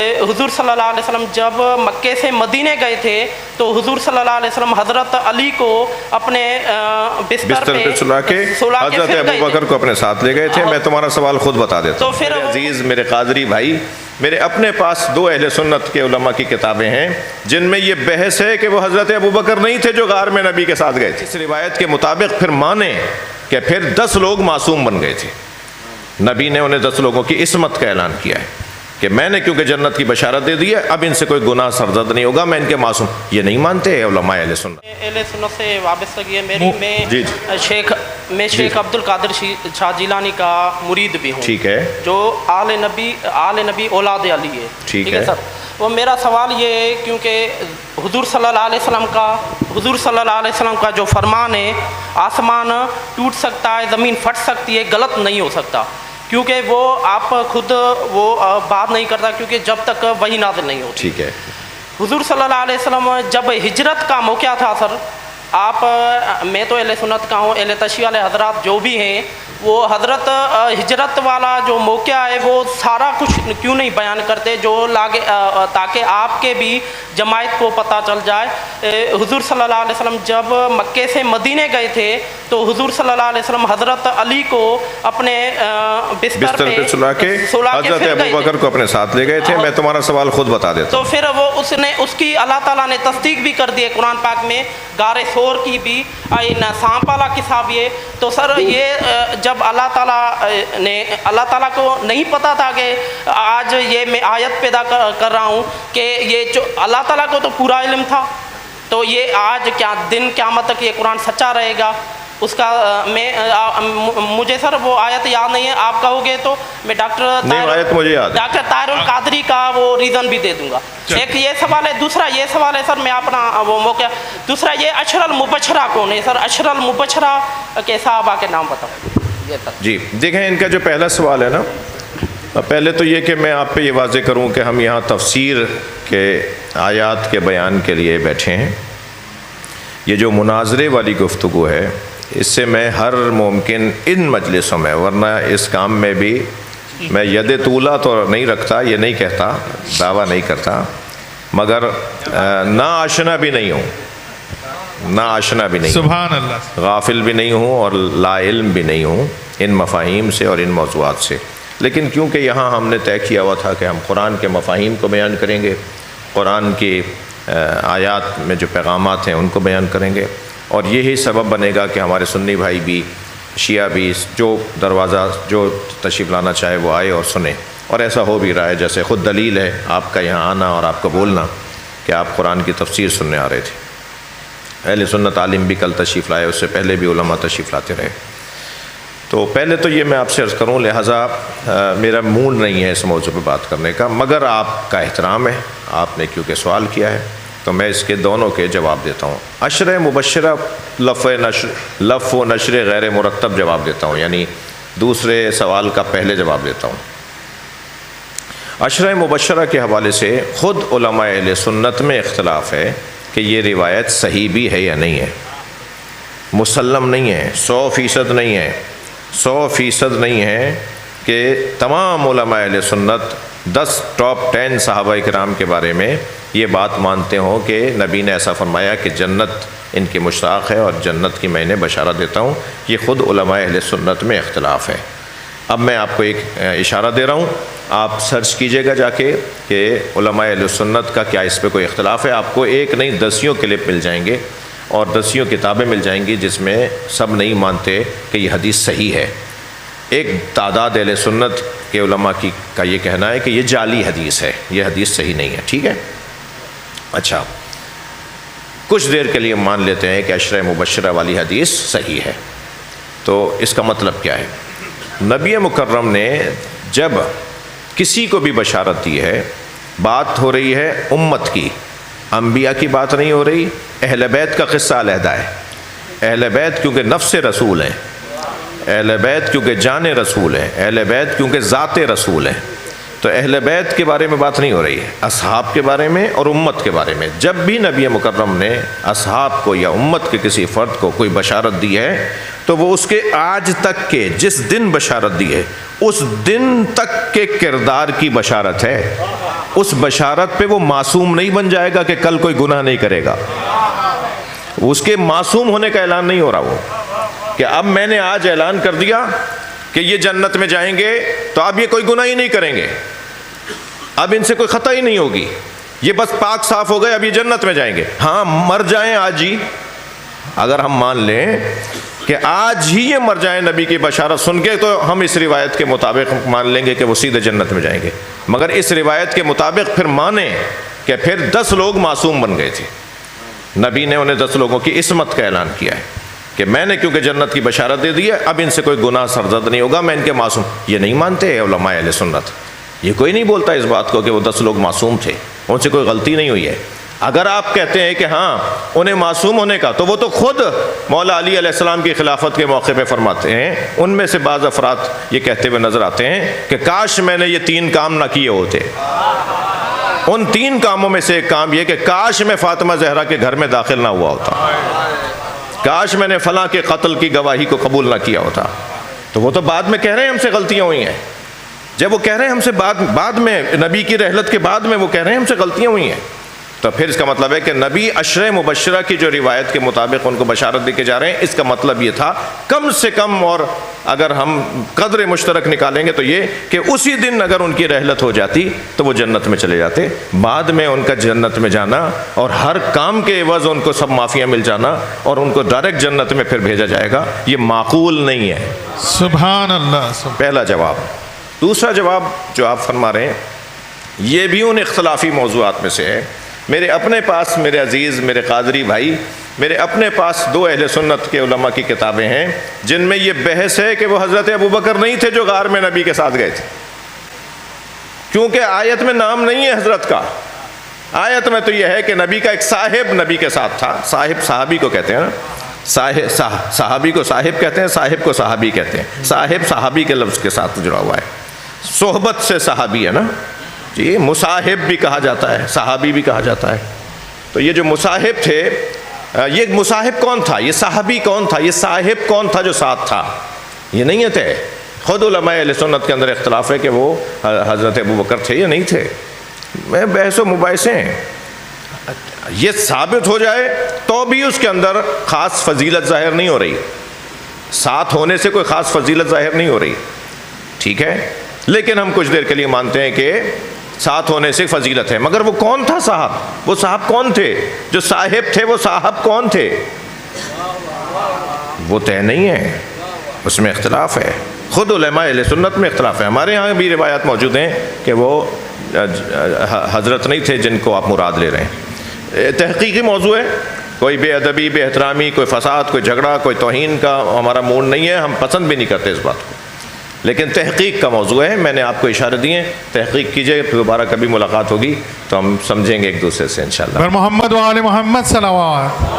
हुजूर सल्लल्लाहु अलैहि वसल्लम जब मक्के से मदीने गए थे तो हुजूर सल्लल्लाहु अलैहि वसल्लम हज़रत अली को अपने बिस्तर पे सुला के हज़रत अबू बकर को अपने साथ ले गए थे। मैं तुम्हारा सवाल खुद बता देता हूँ। तो फिर अजीज़ मेरे कादरी भाई, मेरे अपने पास 2 अहले सुन्नत के उलमा की किताबें हैं जिनमें ये बहस है कि वो हज़रत अबू बकर नहीं थे जो गार में नबी के साथ गए थे। इस रिवायत के मुताबिक फिर माने कि फिर 10 लोग मासूम बन गए थे। नबी ने उन्हें 10 लोगों की इस्मत का ऐलान किया है कि मैंने क्योंकि जन्नत की बशारत दे दी है, अब इनसे कोई गुनाह सरजद नहीं होगा, मैं इनके मासूम। ये नहीं मानते उलमा अहले सुन्नत से वाबस्तगी है मेरी। मैं शेख अब्दुल कादिर शाह जिलानी का मुरीद भी हूँ। ठीक है। जो आले नबी औलाद अली है। ठीक है सर। वो मेरा सवाल ये है क्योंकि हुजूर सल्लल्लाहु अलैहि वसल्लम का जो फरमान है, आसमान टूट सकता है, ज़मीन फट सकती है, गलत नहीं हो सकता, क्योंकि वो आप खुद वो बात नहीं करता क्योंकि जब तक वही नाज़िल नहीं हो। ठीक है। हुजूर सल्लल्लाहु अलैहि वसल्लम जब हिजरत का मौका था सर, आप मैं तो अहले सुन्नत का हूँ, अहले तशय्युअ वाले हजरात जो भी हैं वो हजरत हिजरत वाला जो मौका है वो सारा कुछ क्यों नहीं बयान करते जो लागे, ताकि आपके भी जमायत को पता चल जाए। हुजूर सल्लल्लाहु अलैहि वसल्लम जब मक्के से मदीने गए थे तो हुजूर सल्लल्लाहु अलैहि वसल्लम हज़रत अली को अपने बिस्तर पे सुला के हज़रत अबू बकर को अपने साथ ले गए थे। मैं तुम्हारा सवाल खुद बता देता हूँ। तो फिर वो उसकी अल्लाह ताला ने तस्दीक भी कर दी है कुरान पाक में, गारे सोर की भी, सांप वाला किस्सा भी है। तो सर ये जब अल्लाह ताला को नहीं पता था कि आज ये मैं आयत पैदा कर रहा हूँ कि ये जो अल्लाह ताला को तो पूरा इल्म था, तो ये आज क्या दिन क़यामत तक ये कुरान सच्चा रहेगा उसका मुझे सर वो आयत याद नहीं है, आप कहोगे तो मैं डॉक्टर ताहिरुल कादरी का वो रीज़न भी दे दूंगा। एक ये सवाल है। दूसरा ये सवाल है सर, मैं अपना वो मौका, दूसरा ये अशरल मुबशरा कौन है सर? अशरल मुबशरा के साहबा के नाम बताओ। जी देखें, इनका जो पहला सवाल है ना, पहले तो ये कि मैं आप पे ये वाज़ेह करूँ कि हम यहाँ तफसीर के आयात के बयान के लिए बैठे हैं। ये जो मुनाजरे वाली गुफ्तगू है, इससे मैं हर मुमकिन इन मजलिसों में, वरना इस काम में भी मैं यद तूला तो नहीं रखता, ये नहीं कहता, दावा नहीं करता, मगर ना आशना भी नहीं हूँ, ना आशना भी नहीं, सुभान अल्लाह, गाफिल भी नहीं हूँ और ला इल्म भी नहीं हूँ इन मफ़ाहीम से और इन मौज़ूआत से। लेकिन क्योंकि यहाँ हमने तय किया हुआ था कि हम कुरान के मफ़ाहीम को बयान करेंगे, कुरान की आयात में जो पैगामात हैं उनको बयान करेंगे, और यही सबब बनेगा कि हमारे सुन्नी भाई भी, शिया भी, जो दरवाज़ा जो तशरीफ़ लाना चाहे वो आए और सुने। और ऐसा हो भी रहा है, जैसे ख़ुद दलील है आपका यहाँ आना और आपका बोलना कि आप कुरान की तफसीर सुनने आ रहे थे। अहले सुन्नत आलिम भी कल तशरीफ़ लाए, उससे पहले भी उलमा तशरीफ़ लाते रहे। तो पहले तो ये मैं आपसे अर्ज़ करूँ, लिहाजा मेरा मूड नहीं है इस मौजू पर बात करने का, मगर आपका एहतराम है, आपने क्योंकि सवाल किया है तो मैं इसके दोनों के जवाब देता हूँ। अशर मुबशरा लफ़ व नशर गैर मुरतब जवाब देता हूँ, यानी दूसरे सवाल का पहले जवाब देता हूँ। अशर मुबशरा के हवाले से ख़ुद उलमा अहले सुन्नत में इख्तलाफ है कि ये रिवायत सही भी है या नहीं है, मुसल्लम नहीं है, 100% नहीं है, 100% नहीं है कि तमाम उलमा अहले सुन्नत 10 टॉप 10 सहाबा इकराम के बारे में ये बात मानते हो कि नबी ने ऐसा फरमाया कि जन्नत इनकी मुश्ताक है और जन्नत की मैं इन्हें बशारत देता हूँ। ये ख़ुद उलमा अहले सुन्नत में इख्तलाफ है। अब मैं आपको एक इशारा दे रहा हूँ, आप सर्च कीजिएगा जाके कि उलमा अहले सुन्नत का क्या इस पर कोई इख्तलाफ है। आपको एक नहीं 10 क्लिप मिल जाएंगे और 10 किताबें मिल जाएंगी जिसमें सब नहीं मानते कि ये हदीस सही है। एक तादाद अहले सुन्नत के उलमा की का ये कहना है कि ये जाली हदीस है, ये हदीस सही नहीं है। ठीक है, अच्छा, कुछ देर के लिए मान लेते हैं कि अशर मुबशरा वाली हदीस सही है, तो इसका मतलब क्या है? नबी मुकर्रम ने जब किसी को भी बशारत दी है, बात हो रही है उम्मत की, अंबिया की बात नहीं हो रही। अहले बैत का क़िस्सा अलहदा है। अहले बैत क्योंकि नफ्स रसूल हैं, अहले बैत क्योंकि जान रसूल हैं, अहले बैत क्योंकि ज़ात रसूल हैं, तो अहले बैत के बारे में बात नहीं हो रही है, असहाब के बारे में और उम्मत के बारे में। जब भी नबी मुकर्रम ने असहाब को या उम्मत के किसी फ़र्द को कोई बशारत दी है तो वो उसके आज तक के, जिस दिन बशारत दी है उस दिन तक के किरदार की बशारत है। اس بشارت پہ وہ معصوم نہیں بن جائے گا کہ کل کوئی گناہ نہیں کرے گا. اس کے معصوم ہونے کا اعلان نہیں ہو رہا وہ کہ اب میں نے آج اعلان کر دیا کہ یہ جنت میں جائیں گے تو اب یہ کوئی گناہ ہی نہیں کریں گے, اب ان سے کوئی خطا ہی نہیں ہوگی, یہ بس پاک صاف ہو گئے, اب یہ جنت میں جائیں گے. ہاں مر جائیں آج ہی, اگر ہم مان لیں کہ آج ہی یہ مر جائیں نبی کی بشارت سن کے, تو ہم اس روایت کے مطابق مان لیں گے کہ وہ سیدھے جنت میں جائیں گے. مگر اس روایت کے مطابق پھر مانیں کہ پھر 10 لوگ معصوم بن گئے تھے. نبی نے انہیں 10 لوگوں کی عصمت کا اعلان کیا ہے کہ میں نے کیونکہ جنت کی بشارت دے دی ہے, اب ان سے کوئی گناہ سرزد نہیں ہوگا, میں ان کے معصوم. یہ نہیں مانتے علماء اہل سنت, یہ کوئی نہیں بولتا اس بات کو کہ وہ 10 لوگ معصوم تھے, ان سے کوئی غلطی نہیں ہوئی ہے. اگر آپ کہتے ہیں کہ ہاں انہیں معصوم ہونے کا, تو وہ تو خود مولا علی علیہ السلام کی خلافت کے موقع پہ فرماتے ہیں. ان میں سے بعض افراد یہ کہتے ہوئے نظر آتے ہیں کہ کاش میں نے یہ 3 کام نہ کیے ہوتے. ان 3 کاموں میں سے ایک کام یہ کہ کاش میں فاطمہ زہرا کے گھر میں داخل نہ ہوا ہوتا, کاش میں نے فلاں کے قتل کی گواہی کو قبول نہ کیا ہوتا. تو وہ تو بعد میں کہہ رہے ہیں ہم سے غلطیاں ہوئی ہیں. جب وہ کہہ رہے ہیں ہم سے بعد میں نبی کی رحلت کے بعد میں وہ کہہ رہے ہیں ہم سے غلطیاں ہوئی ہیں, تو پھر اس کا مطلب ہے کہ نبی عشر مبشرہ کی جو روایت کے مطابق ان کو بشارت دے کے جا رہے ہیں, اس کا مطلب یہ تھا کم سے کم, اور اگر ہم قدر مشترک نکالیں گے تو یہ کہ اسی دن اگر ان کی رحلت ہو جاتی تو وہ جنت میں چلے جاتے. بعد میں ان کا جنت میں جانا اور ہر کام کے عوض ان کو سب معافیاں مل جانا اور ان کو ڈائریکٹ جنت میں پھر بھیجا جائے گا, یہ معقول نہیں ہے. سبحان اللہ. پہلا جواب. دوسرا جواب جو آپ فرما رہے ہیں یہ بھی ان اختلافی موضوعات میں سے ہے. میرے اپنے پاس, میرے عزیز, میرے قادری بھائی, میرے اپنے پاس 2 اہل سنت کے علماء کی کتابیں ہیں جن میں یہ بحث ہے کہ وہ حضرت ابوبکر نہیں تھے جو غار میں نبی کے ساتھ گئے تھے, کیونکہ آیت میں نام نہیں ہے حضرت کا. آیت میں تو یہ ہے کہ نبی کا ایک صاحب نبی کے ساتھ تھا. صاحب صحابی کو کہتے ہیں نا, صحابی کو صاحب کہتے ہیں, صاحب کو صحابی کہتے ہیں. صاحب صحابی کے لفظ کے ساتھ جڑا ہوا ہے, صحبت سے صحابی ہے نا جی. مصاحب بھی کہا جاتا ہے, صحابی بھی کہا جاتا ہے. تو یہ جو مصاحب تھے, یہ مصاحب کون تھا, یہ صحابی کون تھا, یہ صاحب کون تھا جو ساتھ تھا, یہ نہیں تھے. خود علماء اہل سنت کے اندر اختلاف ہے کہ وہ حضرت ابوبکر تھے یا نہیں تھے. میں بحث و مباحثے ہیں. یہ ثابت ہو جائے تو بھی اس کے اندر خاص فضیلت ظاہر نہیں ہو رہی, ساتھ ہونے سے کوئی خاص فضیلت ظاہر نہیں ہو رہی, ٹھیک ہے. لیکن ہم کچھ دیر کے لیے مانتے ہیں کہ ساتھ ہونے سے فضیلت ہے. مگر وہ کون تھا صاحب, وہ صاحب کون تھے, جو صاحب تھے وہ صاحب کون تھے, وہ طے نہیں ہے, اس میں اختلاف ہے. خود علماء اہل سنت میں اختلاف ہے. ہمارے ہاں بھی روایات موجود ہیں کہ وہ حضرت نہیں تھے جن کو آپ مراد لے رہے ہیں. تحقیقی موضوع ہے, کوئی بے ادبی, بے احترامی, کوئی فساد, کوئی جھگڑا, کوئی توہین کا ہمارا موڈ نہیں ہے, ہم پسند بھی نہیں کرتے اس بات کو, لیکن تحقیق کا موضوع ہے. میں نے آپ کو اشارے دیے, تحقیق کیجئے, دوبارہ کبھی ملاقات ہوگی تو ہم سمجھیں گے ایک دوسرے سے انشاءاللہ. محمد و آل محمد صلوات.